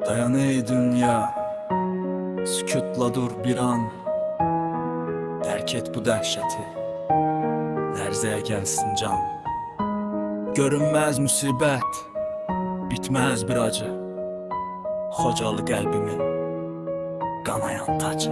Dayan ey dünya, sükutla dur bir an. Dərk et bu dəhşəti, lərzəyə gəlsin can. Görünməz müsibət, bitməz bir acı, Xocalı qəlbimin qanayan tacı.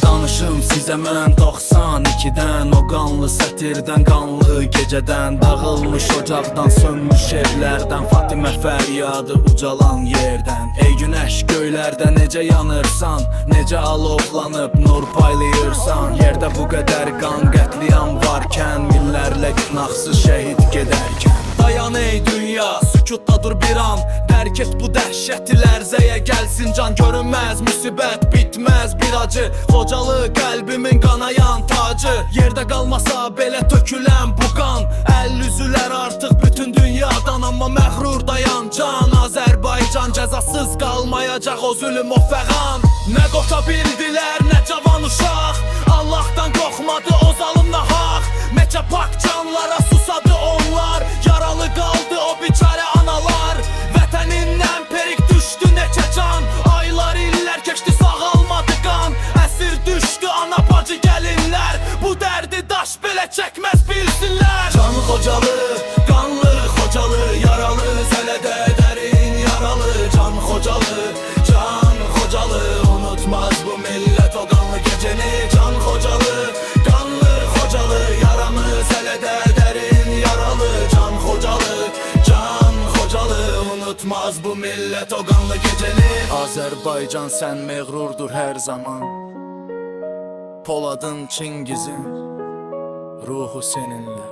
Danışım sizə mən 92-dən, o qanlı sətirdən, qanlı gecədən, dağılmış ocaqdan, sönmüş evlərdən, Fatimə fəryadı ucalan yerdən. Ey günəş göylərdə necə yanırsan, necə alovlanıb nur paylayırsan. Yerdə bu qədər qan qətliam varkən, minlərlə günahsız şəhid gedərkən. Dayan ey dünya, sükutda dur bir an, dərk et bu dəhşəti, lərzəyə gəlsin can. Görünməz müsibət, bitməz bir acı, Xocalı qəlbimin qanayan tacı. Yerdə qalmasa belə tökülən bu qan, əl üzülər artıq bütün dünyadan. Amma məğrur dayan can, Azərbaycan cəzasız qalmayacaq o zülüm, o fəğan. Nə qoça bildilər, nə cavan uşaq, Allahdan qorxmadı o zalım nahaq. Məcə pak canlara susadı onlar, yaralı qaldı o biçare analar. Vətənindən perik düşdü neçə can, aylar illər keçdi sağalmadı qan. Əsir düşdü ana bacı gəlinlər, bu dərdi daş belə çəkməz bilsinlər. Can Xocalı, qanlı Xocalı, yaralı sələdə dərin yaralı. Can Xocalı, can Xocalı, unutmaz bu millət o qanlı gecəni. Can Xocalı, qanlı Xocalı, yaramı sələdə dərin yaralı. Can Xocalı, can Xocalı, unutmaz bu millət o qanlı gecəni. Azərbaycan sən məğrurdur hər zaman, Poladın, Çingizin ruhu seninlə.